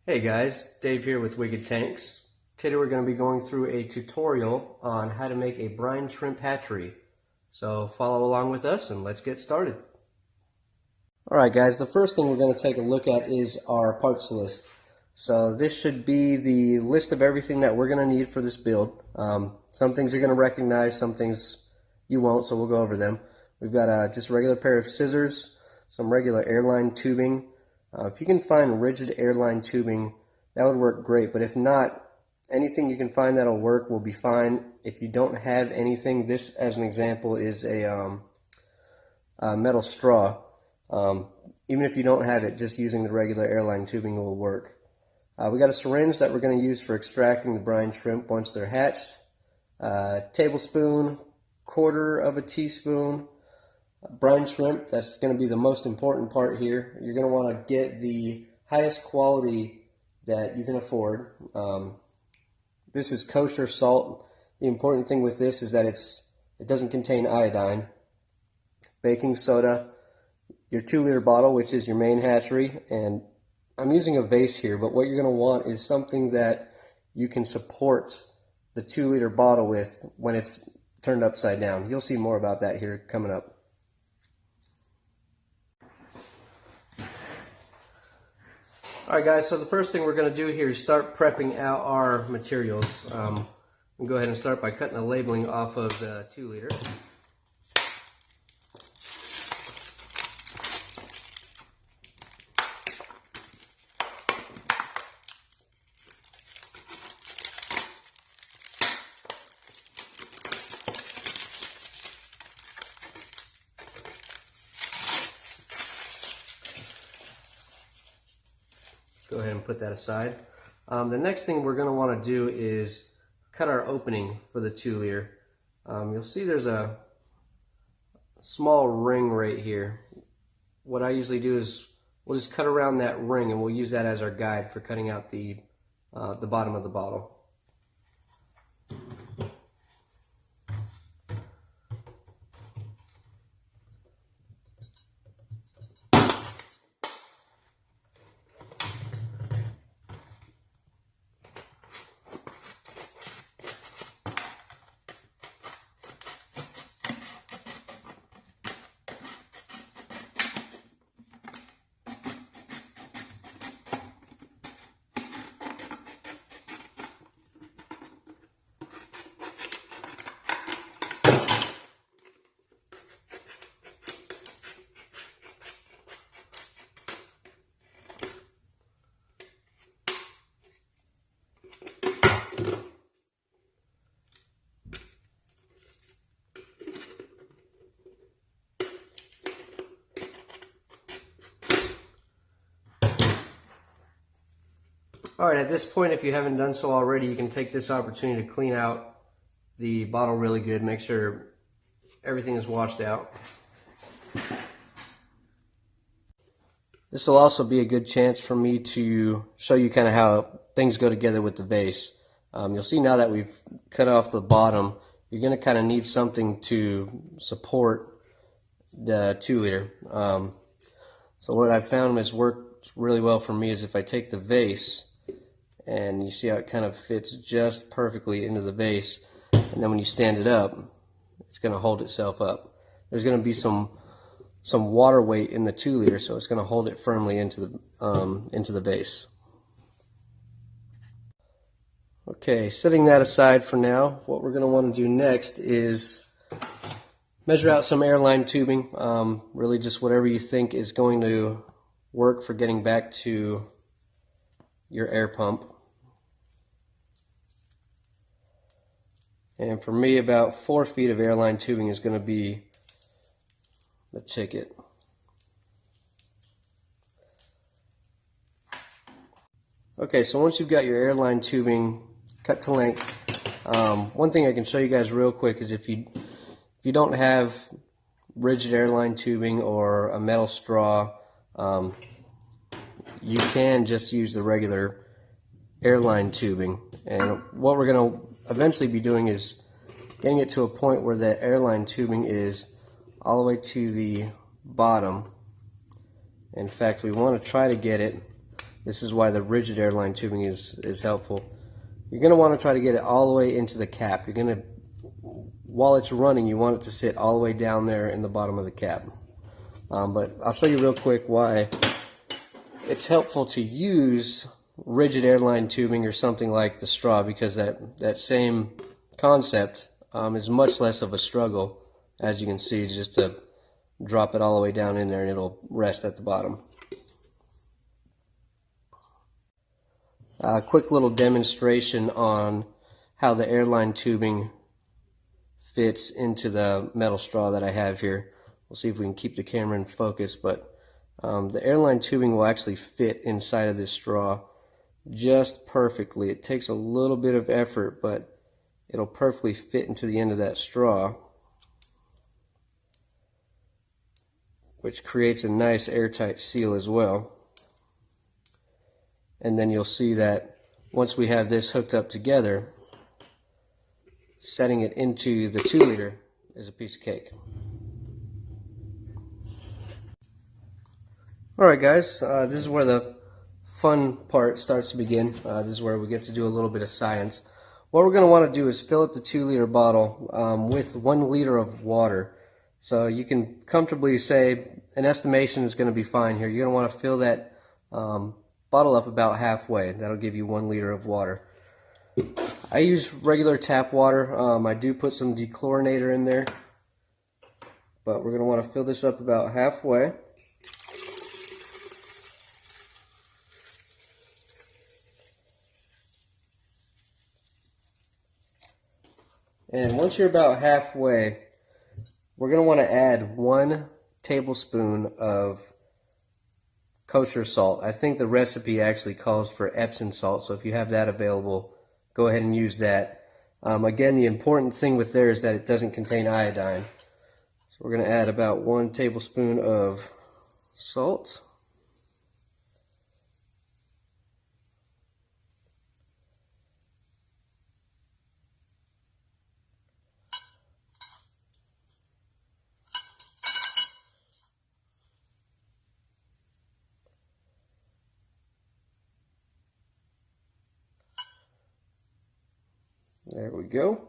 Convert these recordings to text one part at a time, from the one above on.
Hey guys, Dave here with Wicked Tanks. Today we're going to be going through a tutorial on how to make a brine shrimp hatchery. So follow along with us and let's get started. Alright guys, the first thing we're going to take a look at is our parts list. So this should be the list of everything that we're going to need for this build. Some things you're going to recognize, some things you won't, so we'll go over them. We've got just a regular pair of scissors, some regular airline tubing. If you can find rigid airline tubing, that would work great, but if not, anything you can find that'll work will be fine. If you don't have anything, this as an example is a metal straw. Even if you don't have it, just using the regular airline tubing will work. We got a syringe that we're going to use for extracting the brine shrimp once they're hatched. Tablespoon, quarter of a teaspoon. Brine shrimp, that's going to be the most important part here. You're going to want to get the highest quality that you can afford. This is kosher salt. The important thing with this is that it doesn't contain iodine. Baking soda, your 2-liter bottle, which is your main hatchery, and I'm using a vase here, but what you're going to want is something that you can support the 2-liter bottle with when it's turned upside down. You'll see more about that here coming up. Alright guys, so the first thing we're going to do here is start prepping out our materials. We'll go ahead and start by cutting the labeling off of the 2-liter. Go ahead and put that aside. The next thing we're going to want to do is cut our opening for the 2-liter. You'll see there's a small ring right here. What I usually do is we'll just cut around that ring and we'll use that as our guide for cutting out the bottom of the bottle. Alright, at this point, if you haven't done so already, you can take this opportunity to clean out the bottle really good. Make sure everything is washed out. This will also be a good chance for me to show you kind of how things go together with the vase. You'll see now that we've cut off the bottom, you're going to kind of need something to support the 2-liter. So what I've found has worked really well for me is if I take the vase, and you see how it kind of fits just perfectly into the vase, and then when you stand it up, it's going to hold itself up. There's going to be some water weight in the 2-liter, so it's going to hold it firmly into the vase. Okay, setting that aside for now, what we're going to want to do next is measure out some airline tubing. Really just whatever you think is going to work for getting back to your air pump. And for me, about 4 feet of airline tubing is going to be the ticket. Okay, so once you've got your airline tubing cut to length, one thing I can show you guys real quick is if you don't have rigid airline tubing or a metal straw, you can just use the regular airline tubing. And what we're going to eventually be doing is getting it to a point where the airline tubing is all the way to the bottom. In fact, we want to try to get it This is why the rigid airline tubing is helpful. You're going to want to try to get it all the way into the cap. You're going to, while it's running, you want it to sit all the way down there in the bottom of the cap. But I'll show you real quick why it's helpful to use rigid airline tubing or something like the straw, because that same concept is much less of a struggle, as you can see, just to drop it all the way down in there and it'll rest at the bottom. Quick little demonstration on how the airline tubing fits into the metal straw that I have here. We'll see if we can keep the camera in focus, but the airline tubing will actually fit inside of this straw just perfectly. It takes a little bit of effort, but it'll perfectly fit into the end of that straw, which creates a nice airtight seal as well. And then you'll see that once we have this hooked up together, setting it into the 2 liter is a piece of cake. Alright guys, this is where the fun part starts to begin. This is where we get to do a little bit of science. What we're going to want to do is fill up the 2 liter bottle with 1 liter of water. So you can comfortably say an estimation is going to be fine here. You're going to want to fill that bottle up about halfway. That'll give you 1 liter of water. I use regular tap water. I do put some dechlorinator in there, but we're going to want to fill this up about halfway. And once you're about halfway, we're going to want to add 1 tablespoon of kosher salt. I think the recipe actually calls for Epsom salt, so if you have that available, go ahead and use that. Again, the important thing with there is that it doesn't contain iodine. So we're going to add about 1 tablespoon of salt. There we go.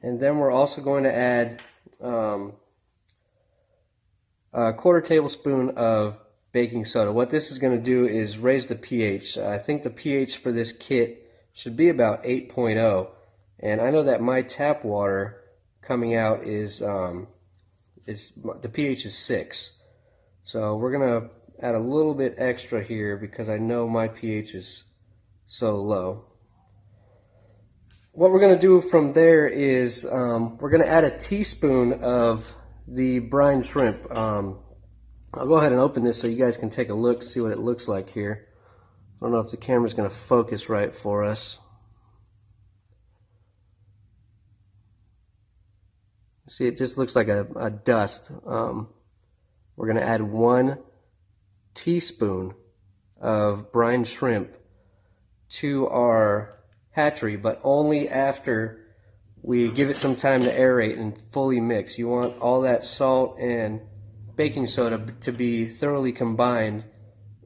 And then we're also going to add a 1/4 tablespoon of baking soda. What this is going to do is raise the pH. I think the pH for this kit should be about 8.0. And I know that my tap water coming out is the pH is 6. So we're going to add a little bit extra here because I know my pH is so low. What we're going to do from there is we're going to add a teaspoon of the brine shrimp. I'll go ahead and open this so you guys can take a look, see what it looks like here. I don't know if the camera's going to focus right for us. See, it just looks like a dust. We're going to add 1 teaspoon of brine shrimp to our hatchery, but only after we give it some time to aerate and fully mix. You want all that salt and baking soda to be thoroughly combined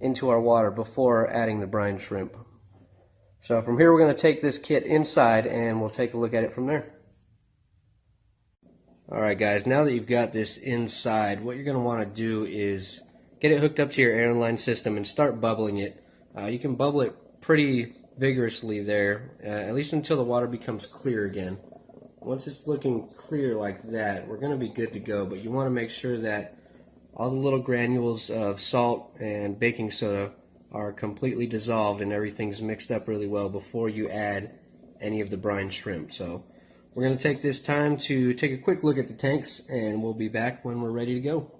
into our water before adding the brine shrimp. So from here we're going to take this kit inside and we'll take a look at it from there. Alright guys, now that you've got this inside, what you're going to want to do is get it hooked up to your airline system and start bubbling it. You can bubble it pretty vigorously there, at least until the water becomes clear again. Once it's looking clear like that, we're going to be good to go, but you want to make sure that all the little granules of salt and baking soda are completely dissolved and everything's mixed up really well before you add any of the brine shrimp. So we're going to take this time to take a quick look at the tanks and we'll be back when we're ready to go.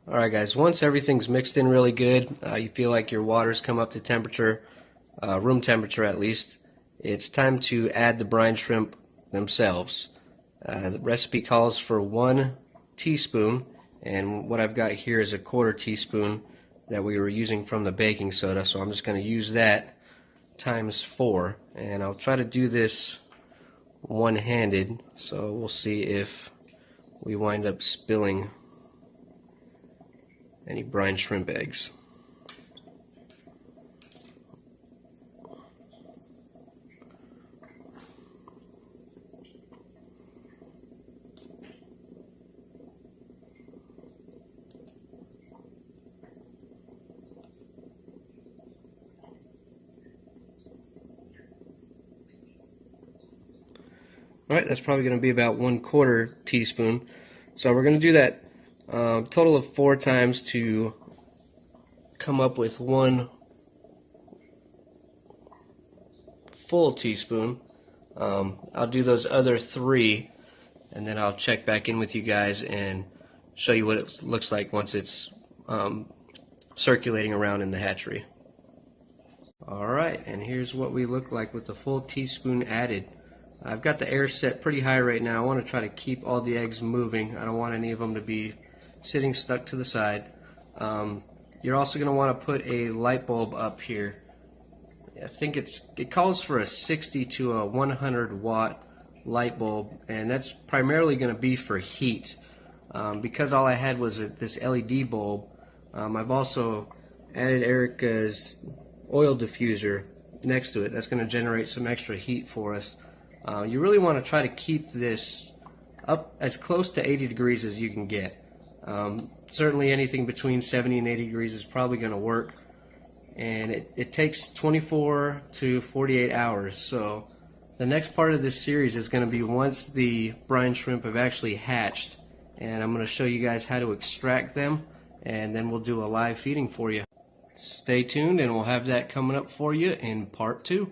Alright guys, once everything's mixed in really good, you feel like your water's come up to temperature, room temperature at least, it's time to add the brine shrimp themselves. The recipe calls for 1 teaspoon, and what I've got here is a 1/4 teaspoon that we were using from the baking soda, so I'm just going to use that times 4, and I'll try to do this one-handed, so we'll see if we wind up spilling any brine shrimp eggs. Alright, that's probably going to be about 1/4 teaspoon. So we're going to do that total of 4 times to come up with 1 full teaspoon. I'll do those other 3, and then I'll check back in with you guys and show you what it looks like once it's circulating around in the hatchery. Alright, and here's what we look like with the full teaspoon added. I've got the air set pretty high right now. I want to try to keep all the eggs moving. I don't want any of them to be sitting stuck to the side. You're also going to want to put a light bulb up here. I think it calls for a 60 to a 100 watt light bulb, and that's primarily going to be for heat. Because all I had was this LED bulb, I've also added Erica's oil diffuser next to it. That's going to generate some extra heat for us. You really want to try to keep this up as close to 80 degrees as you can get. Certainly anything between 70 and 80 degrees is probably going to work, and it takes 24 to 48 hours. So the next part of this series is going to be once the brine shrimp have actually hatched, and I'm going to show you guys how to extract them, and then we'll do a live feeding for you. Stay tuned, and we'll have that coming up for you in part 2.